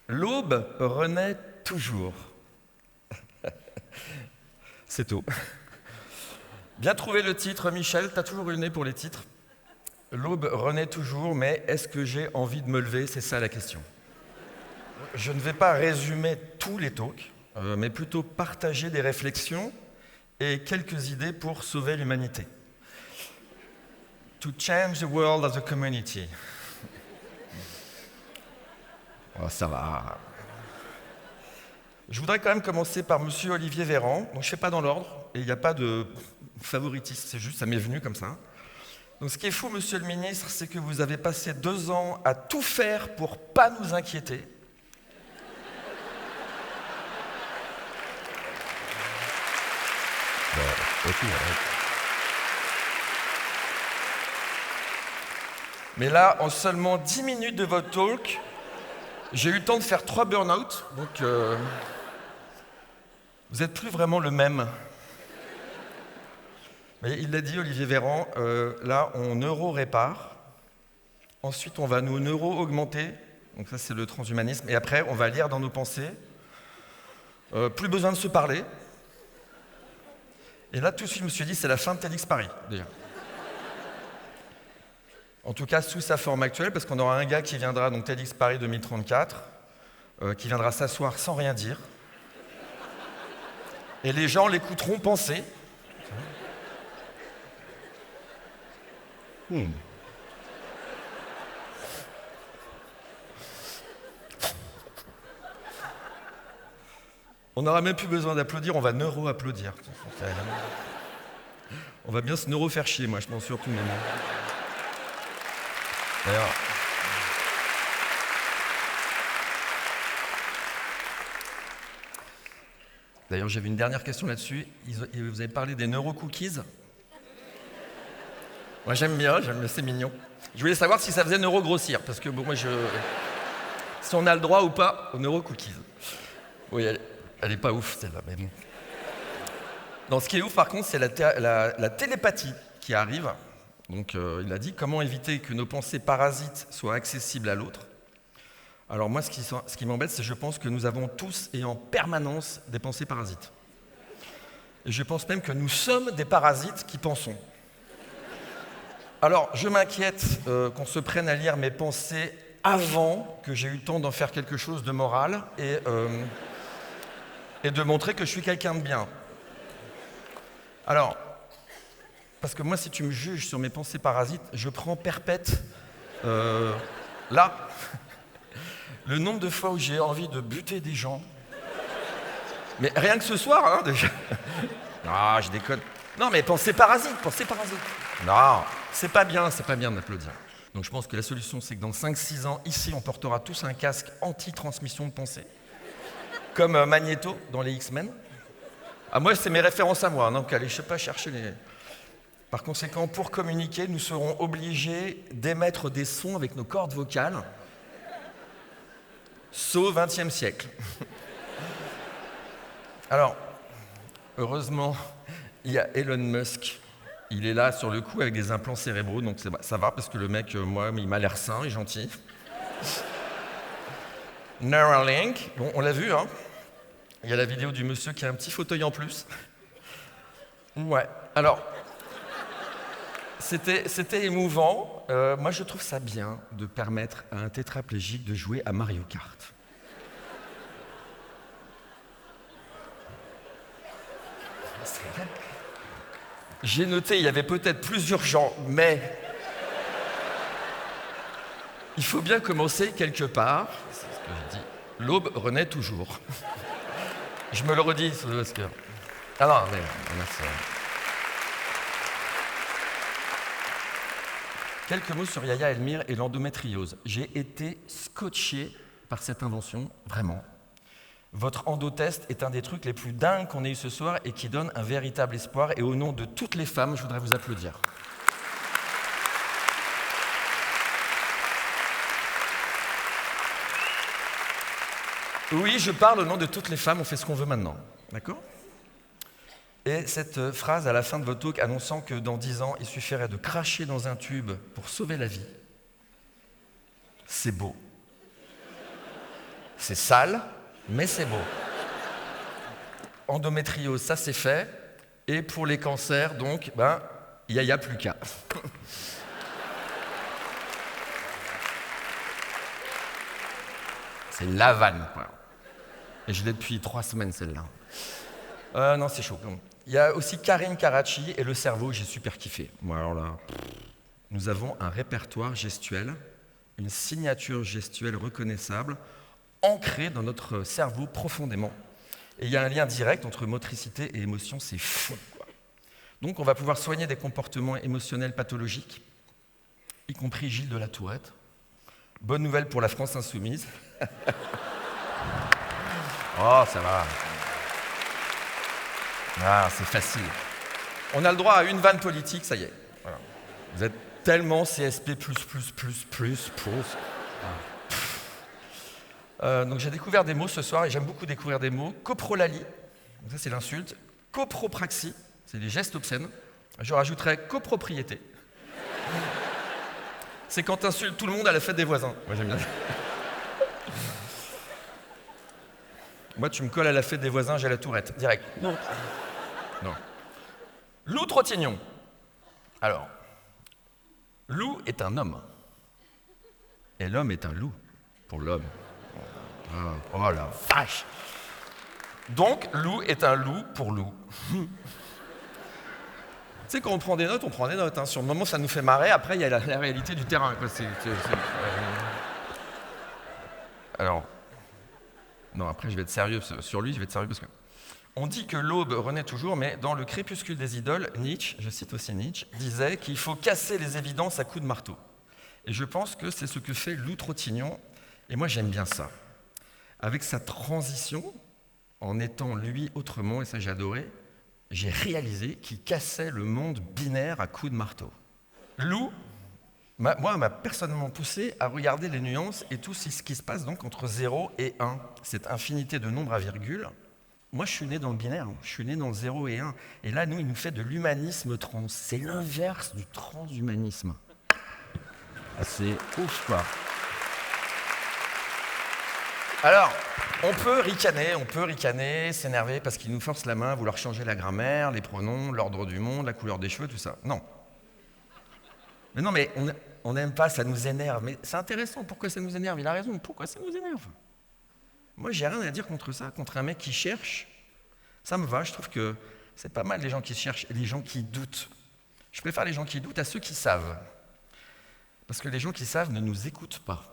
L'aube renaît toujours. C'est tôt. Bien trouvé le titre, Michel, t'as toujours eu le nez pour les titres. L'aube renaît toujours, mais est-ce que j'ai envie de me lever? C'est ça la question. Je ne vais pas résumer tous les talks, mais plutôt partager des réflexions et quelques idées pour sauver l'humanité. To change the world as a community. Oh, ça va. Je voudrais quand même commencer par Monsieur Olivier Véran. Donc je ne fais pas dans l'ordre, et il n'y a pas de favoritisme, c'est juste, ça m'est venu comme ça. Donc ce qui est fou, Monsieur le Ministre, c'est que vous avez passé 2 ans à tout faire pour pas nous inquiéter. Mais là, en seulement 10 minutes de votre talk, j'ai eu le temps de faire 3 burn-out, donc vous n'êtes plus vraiment le même. Mais il l'a dit, Olivier Véran, là, on neuro-répare. Ensuite, on va nous neuro-augmenter. Donc ça, c'est le transhumanisme. Et après, on va lire dans nos pensées. Plus besoin de se parler. Et là, tout de suite, je me suis dit, c'est la fin de TEDx Paris, déjà. En tout cas, sous sa forme actuelle, parce qu'on aura un gars qui viendra, donc TEDx Paris 2034, qui viendra s'asseoir sans rien dire. Et les gens l'écouteront penser. On n'aura même plus besoin d'applaudir, on va neuro-applaudir. On va bien se neuro-faire chier, moi, je pense surtout. D'ailleurs, j'avais une dernière question là-dessus. Vous avez parlé des neuro-cookies. Moi, j'aime bien, c'est mignon. Je voulais savoir si ça faisait neuro-grossir, parce que bon, moi, si on a le droit ou pas aux neuro-cookies. Oui, elle est pas ouf, celle-là, mais bon. Non, ce qui est ouf, par contre, c'est la télépathie qui arrive. Donc, il a dit comment éviter que nos pensées parasites soient accessibles à l'autre. Alors moi, ce qui m'embête, c'est que je pense que nous avons tous et en permanence des pensées parasites. Et je pense même que nous sommes des parasites qui pensons. Alors, je m'inquiète qu'on se prenne à lire mes pensées avant que j'ai eu le temps d'en faire quelque chose de moral et de montrer que je suis quelqu'un de bien. Alors, parce que moi, si tu me juges sur mes pensées parasites, je prends perpète. Là, le nombre de fois où j'ai envie de buter des gens. Mais rien que ce soir, hein, déjà. Non, je déconne. Non, mais pensées parasites. Non, c'est pas bien d'applaudir. Donc je pense que la solution, c'est que dans 5-6 ans, ici, on portera tous un casque anti-transmission de pensée. Comme Magneto dans les X-Men. Ah, moi, c'est mes références à moi, hein, donc allez, je sais pas, chercher les... Par conséquent, pour communiquer, nous serons obligés d'émettre des sons avec nos cordes vocales. Saut 20e siècle. Alors, heureusement, il y a Elon Musk. Il est là sur le coup avec des implants cérébraux, donc ça va parce que le mec, moi, il m'a l'air sain et gentil. Neuralink, bon, on l'a vu, hein. Il y a la vidéo du monsieur qui a un petit fauteuil en plus. Ouais, alors, c'était émouvant. Moi, je trouve ça bien de permettre à un tétraplégique de jouer à Mario Kart. J'ai noté, il y avait peut-être plus urgent, mais il faut bien commencer quelque part. C'est ce que je dis. L'aube renaît toujours. Je me le redis, parce que... Ah non, mais... Merci. Quelques mots sur Yahya Elmire et l'endométriose. J'ai été scotché par cette invention, vraiment. Votre endotest est un des trucs les plus dingues qu'on ait eu ce soir et qui donne un véritable espoir. Et au nom de toutes les femmes, je voudrais vous applaudir. Oui, je parle au nom de toutes les femmes, on fait ce qu'on veut maintenant. D'accord ? Et cette phrase à la fin de votre talk annonçant que dans 10 ans, il suffirait de cracher dans un tube pour sauver la vie, c'est beau. C'est sale, mais c'est beau. Endométriose, ça c'est fait. Et pour les cancers, donc, il n'y a plus qu'à. C'est la vanne, quoi. Et je l'ai depuis 3 semaines, celle-là. Non, c'est chaud. Il y a aussi Karine Karachi et le cerveau, j'ai super kiffé. Moi, alors là, nous avons un répertoire gestuel, une signature gestuelle reconnaissable, ancrée dans notre cerveau profondément. Et il y a un lien direct entre motricité et émotion, c'est fou, quoi. Donc on va pouvoir soigner des comportements émotionnels pathologiques, y compris Gilles de la Tourette. Bonne nouvelle pour la France insoumise. Oh, ça va. Ah, c'est facile. On a le droit à une vanne politique, ça y est. Voilà. Vous êtes tellement CSP++++++. Donc j'ai découvert des mots ce soir, et j'aime beaucoup découvrir des mots. Coprolalie, ça c'est l'insulte. Copropraxie, c'est les gestes obscènes. Je rajouterais copropriété. C'est quand t'insultes tout le monde à la fête des voisins. Moi j'aime bien. Moi tu me colles à la fête des voisins, j'ai la tourette, direct. Non. Loup Trottignon. Alors, loup est un homme. Et l'homme est un loup pour l'homme. Oh la vache! Donc, loup est un loup pour loup. Tu sais, quand on prend des notes, hein. Sur le moment, ça nous fait marrer. Après, il y a la réalité du terrain, quoi. Alors, non, après, je vais être sérieux sur lui. Je vais être sérieux parce que on dit que l'aube renaît toujours, mais dans Le Crépuscule des idoles, Nietzsche, je cite aussi Nietzsche, disait qu'il faut casser les évidences à coups de marteau. Et je pense que c'est ce que fait Loup Trottignon. Et moi, j'aime bien ça. Avec sa transition, en étant lui autrement, et ça j'ai adoré, j'ai réalisé qu'il cassait le monde binaire à coups de marteau. Loup, moi, m'a personnellement poussé à regarder les nuances et tout ce qui se passe donc entre 0 et 1, cette infinité de nombres à virgule. Moi, je suis né dans le binaire, je suis né dans le 0 et 1. Et là, nous, il nous fait de l'humanisme trans. C'est l'inverse du transhumanisme. C'est ouf, quoi. Alors, on peut ricaner, s'énerver parce qu'ils nous forcent la main à vouloir changer la grammaire, les pronoms, l'ordre du monde, la couleur des cheveux, tout ça. Non. Mais non, mais on n'aime pas, ça nous énerve. Mais c'est intéressant, pourquoi ça nous énerve? Il a raison, pourquoi ça nous énerve? Moi, j'ai rien à dire contre ça, contre un mec qui cherche. Ça me va, je trouve que c'est pas mal les gens qui cherchent et les gens qui doutent. Je préfère les gens qui doutent à ceux qui savent. Parce que les gens qui savent ne nous écoutent pas.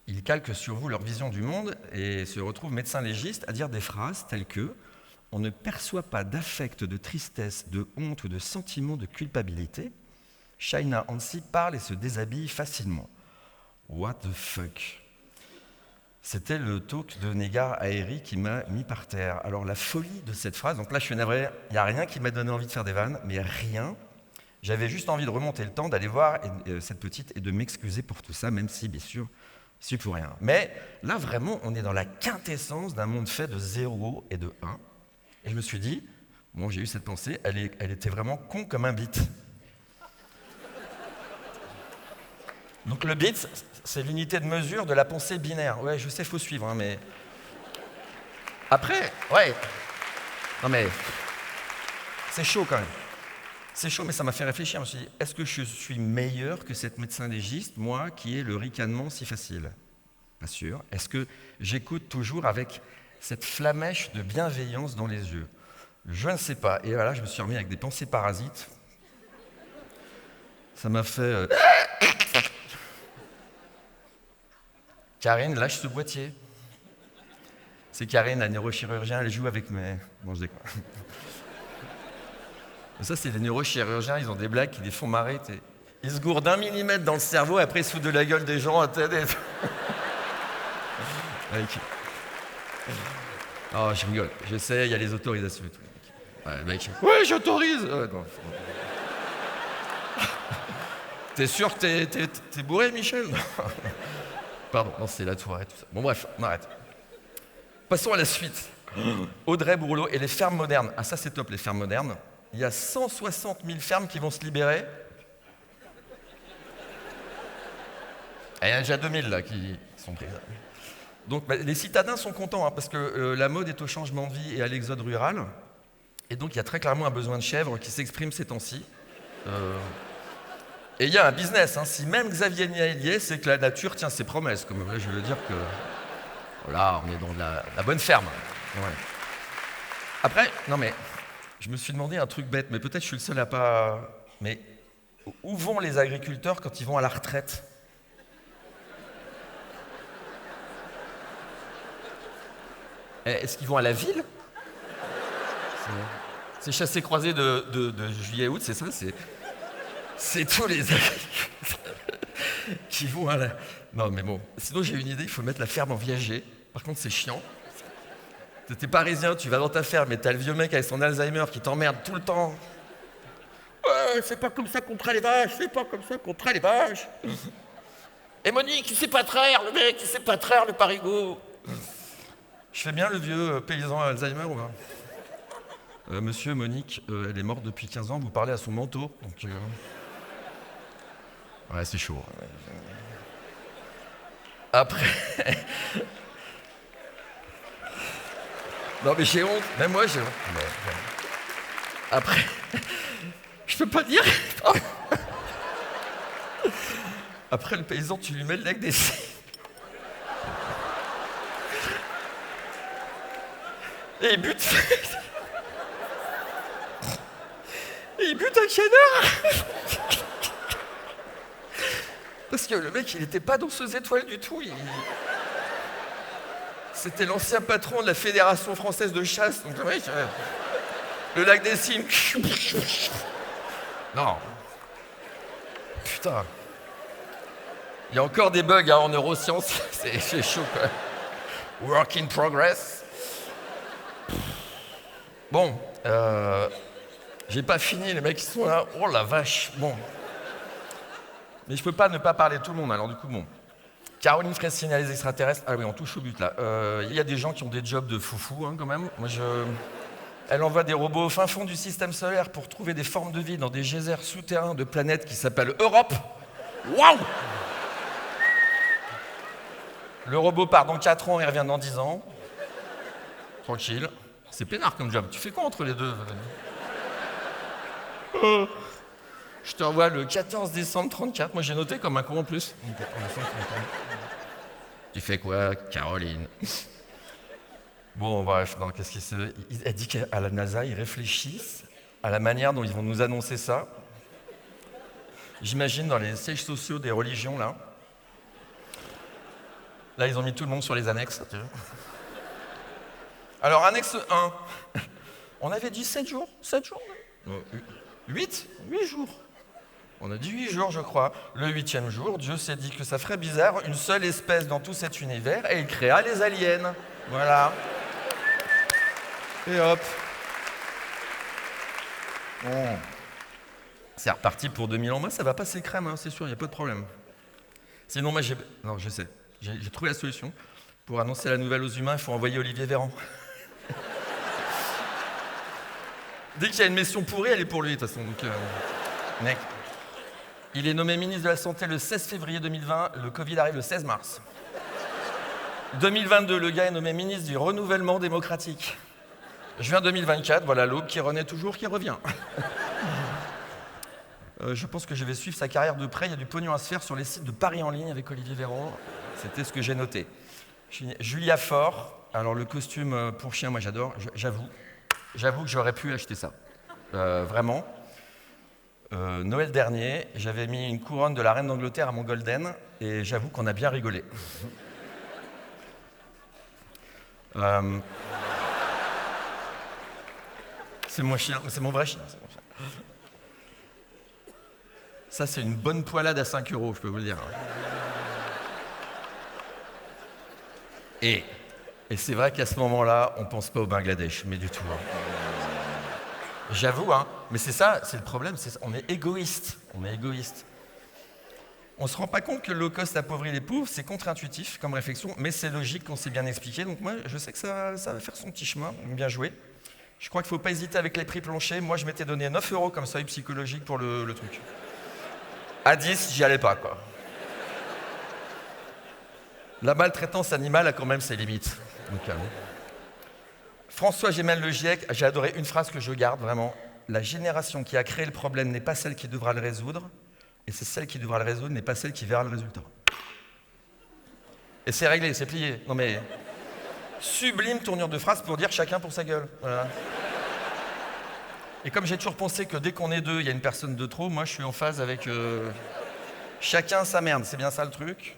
Ils calquent sur vous leur vision du monde et se retrouvent médecins légistes à dire des phrases telles que « On ne perçoit pas d'affect, de tristesse, de honte ou de sentiment de culpabilité. Shaina Hansi parle et se déshabille facilement. » What the fuck? C'était le talk de Negar Aeri qui m'a mis par terre. Alors la folie de cette phrase, donc là je suis navré, il n'y a rien qui m'a donné envie de faire des vannes, mais rien. J'avais juste envie de remonter le temps, d'aller voir cette petite et de m'excuser pour tout ça, même si bien sûr, c'est pour rien. Mais là vraiment, on est dans la quintessence d'un monde fait de 0 et de 1. Et je me suis dit, bon j'ai eu cette pensée, elle était vraiment con comme un bit. Donc le bit, c'est l'unité de mesure de la pensée binaire. Ouais, je sais, faut suivre, hein, mais... Après, ouais. Non mais... C'est chaud quand même. C'est chaud, mais ça m'a fait réfléchir. Je me suis dit, est-ce que je suis meilleur que cette médecin légiste, moi, qui ai le ricanement si facile? Pas sûr. Est-ce que j'écoute toujours avec cette flamèche de bienveillance dans les yeux? Je ne sais pas. Et voilà, je me suis remis avec des pensées parasites. Ça m'a fait... Karine, lâche ce boîtier. C'est Karine, la neurochirurgien, elle joue avec mes... Bon, je déconne. Ça, c'est les neurochirurgiens, ils ont des blagues qui les font marrer. Ils se gourdent d'1 millimètre dans le cerveau, après ils se foutent de la gueule des gens. Oh, je rigole. Je sais, il y a les autorisations et tout. Ouais, mec. Ouais, j'autorise. Non. T'es sûr que t'es bourré, Michel? Pardon, non, c'est la Tourette, tout ça. Bon, bref, on arrête. Passons à la suite. Audrey Bourlot et les fermes modernes. Ah, ça, c'est top, les fermes modernes. Il y a 160 000 fermes qui vont se libérer. Et il y en a déjà 2000 là qui sont prises. Donc les citadins sont contents hein, parce que la mode est au changement de vie et à l'exode rural. Et donc il y a très clairement un besoin de chèvres qui s'exprime ces temps-ci. Et il y a un business. Hein. Si même Xavier Niel y est, c'est que la nature tient ses promesses. Comme là, je veux dire que voilà, on est dans la bonne ferme. Ouais. Après, non mais, je me suis demandé un truc bête, mais peut-être je suis le seul à pas... Mais où vont les agriculteurs quand ils vont à la retraite ? Est-ce qu'ils vont à la ville ? C'est chassé-croisé de juillet-août, c'est ça ? C'est tous les agriculteurs qui vont à la... Non mais bon, sinon j'ai une idée, il faut mettre la ferme en viager. Par contre c'est chiant. T'es parisien, tu vas dans ta ferme et t'as le vieux mec avec son Alzheimer qui t'emmerde tout le temps. Ouais, c'est pas comme ça qu'on traite les vaches, c'est pas comme ça qu'on traite les vaches. Et Monique, il sait pas traire, le mec, il sait pas traire le parigot. Je fais bien le vieux paysan à Alzheimer ou pas ? Monsieur, Monique, elle est morte depuis 15 ans, vous parlez à son manteau. Donc, ouais, c'est chaud. Après... Non mais j'ai honte, même moi j'ai honte. Après, je peux pas dire. Après le paysan, tu lui mets le lac des cygnes. Et il bute. Et il bute un canard. Parce que le mec, il était pas danseuse étoile du tout. C'était l'ancien patron de la Fédération française de chasse. Donc le mec, le lac des cygnes. Non. Putain. Il y a encore des bugs hein, en neurosciences. C'est chaud quand même. Work in progress. Bon, j'ai pas fini, les mecs ils sont là. Oh la vache. Bon. Mais je peux pas ne pas parler de tout le monde, alors du coup, bon. Caroline Fressinet, les extraterrestres. Ah oui, on touche au but là. Il y a des gens qui ont des jobs de foufou hein, quand même. Moi, Elle envoie des robots au fin fond du système solaire pour trouver des formes de vie dans des geysers souterrains de planètes qui s'appellent Europe. Waouh! Le robot part dans 4 ans et revient dans 10 ans. Tranquille. C'est peinard comme job. Tu fais quoi entre les deux? Je te revois le 14 décembre 34. Moi, j'ai noté comme un con en plus. Tu fais quoi, Caroline? Bon, bref, non, qu'est-ce qu'il se... Elle dit qu'à la NASA, ils réfléchissent à la manière dont ils vont nous annoncer ça. J'imagine dans les sièges sociaux des religions, là. Là, ils ont mis tout le monde sur les annexes. Tu vois. Alors, annexe 1. On avait dit 7 jours. 7 jours 8 jours. On a dit 8 jours, je crois. Le 8e jour, Dieu s'est dit que ça ferait bizarre, une seule espèce dans tout cet univers, et il créa les aliens. Voilà. Et hop. Bon. C'est reparti pour 2000 ans. Moi, ça va passer crème, hein, c'est sûr, il n'y a pas de problème. Sinon, moi, Non, je sais. J'ai trouvé la solution. Pour annoncer la nouvelle aux humains, il faut envoyer Olivier Véran. Dès qu'il y a une mission pourrie, elle est pour lui, de toute façon. Donc, mec. Il est nommé ministre de la Santé le 16 février 2020. Le Covid arrive le 16 mars. 2022, le gars est nommé ministre du Renouvellement démocratique. Juin 2024, voilà l'aube qui renaît toujours, qui revient. Je pense que je vais suivre sa carrière de près. Il y a du pognon à se faire sur les sites de paris en ligne avec Olivier Véran. C'était ce que j'ai noté. Julia Faure. Alors le costume pour chien, moi j'adore. J'avoue que j'aurais pu acheter ça. Vraiment. Noël dernier, j'avais mis une couronne de la reine d'Angleterre à mon golden et j'avoue qu'on a bien rigolé. C'est mon chien, c'est mon vrai chien. Ça, c'est une bonne poilade à 5 €, je peux vous le dire. Et c'est vrai qu'à ce moment-là, on pense pas au Bangladesh, mais du tout. Hein. J'avoue, hein, mais c'est ça, c'est le problème, on est égoïste. On est égoïste. On se rend pas compte que le low cost appauvrit les pauvres, c'est contre-intuitif comme réflexion, mais c'est logique qu'on s'est bien expliqué. Donc moi, je sais que ça va faire son petit chemin, bien joué. Je crois qu'il ne faut pas hésiter avec les prix planchers. Moi, je m'étais donné 9 € comme seuil psychologique pour le truc. À 10, j'y allais pas, quoi. La maltraitance animale a quand même ses limites. Donc, François Gémel Le Giec, j'ai adoré une phrase que je garde vraiment. La génération qui a créé le problème n'est pas celle qui devra le résoudre, et c'est celle qui devra le résoudre n'est pas celle qui verra le résultat. Et c'est réglé, c'est plié. Non mais, sublime tournure de phrase pour dire chacun pour sa gueule. Voilà. Et comme j'ai toujours pensé que dès qu'on est deux, il y a une personne de trop, moi je suis en phase avec chacun sa merde, c'est bien ça le truc.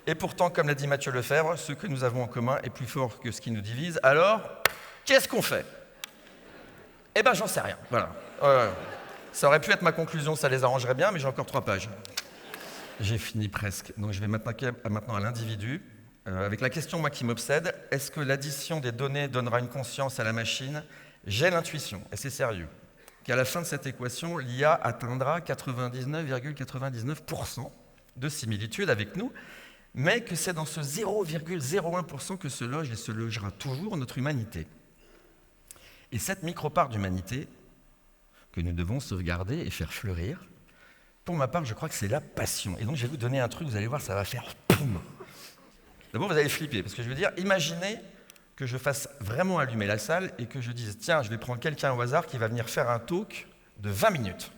Et pourtant, comme l'a dit Mathieu Lefebvre, ce que nous avons en commun est plus fort que ce qui nous divise. Alors, qu'est-ce qu'on fait? Eh ben, j'en sais rien. Voilà. Ça aurait pu être ma conclusion, ça les arrangerait bien, mais j'ai encore 3 pages. J'ai fini presque. Donc, je vais m'attaquer maintenant à l'individu. Avec la question, moi, qui m'obsède, est-ce que l'addition des données donnera une conscience à la machine? J'ai l'intuition, et c'est sérieux, qu'à la fin de cette équation, l'IA atteindra 99,99% de similitude avec nous, mais que c'est dans ce 0,01% que se loge et se logera toujours notre humanité. Et cette micro-part d'humanité que nous devons sauvegarder et faire fleurir, pour ma part, je crois que c'est la passion. Et donc, je vais vous donner un truc, vous allez voir, ça va faire poum. D'abord, vous allez flipper, parce que je veux dire, imaginez que je fasse vraiment allumer la salle et que je dise, tiens, je vais prendre quelqu'un au hasard qui va venir faire un talk de 20 minutes.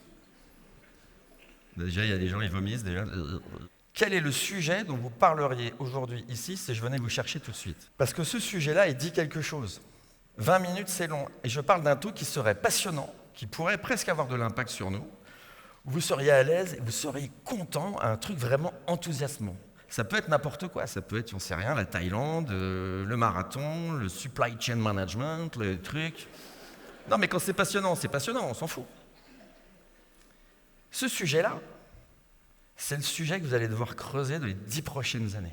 Déjà, il y a des gens, ils vomissent déjà. Quel est le sujet dont vous parleriez aujourd'hui ici si je venais vous chercher tout de suite? Parce que ce sujet-là, il dit quelque chose. 20 minutes, c'est long. Et je parle d'un talk qui serait passionnant, qui pourrait presque avoir de l'impact sur nous. Vous seriez à l'aise et vous seriez content, un truc vraiment enthousiasmant. Ça peut être n'importe quoi, ça peut être, j'en sais rien, la Thaïlande, le marathon, le supply chain management, le truc. Non mais quand c'est passionnant, on s'en fout. Ce sujet-là, c'est le sujet que vous allez devoir creuser dans les 10 prochaines années.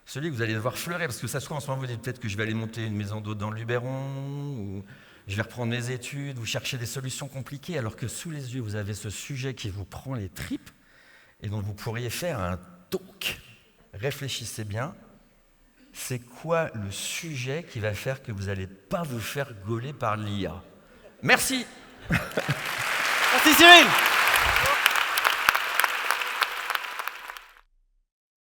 Celui que vous allez devoir fleurir, parce que ça se trouve en ce moment, vous dites peut-être que je vais aller monter une maison d'hôte dans le Luberon, ou je vais reprendre mes études, vous cherchez des solutions compliquées, alors que sous les yeux, vous avez ce sujet qui vous prend les tripes, et dont vous pourriez faire un talk. Réfléchissez bien, c'est quoi le sujet qui va faire que vous n'allez pas vous faire gauler par l'IA? Merci. Merci Cyril.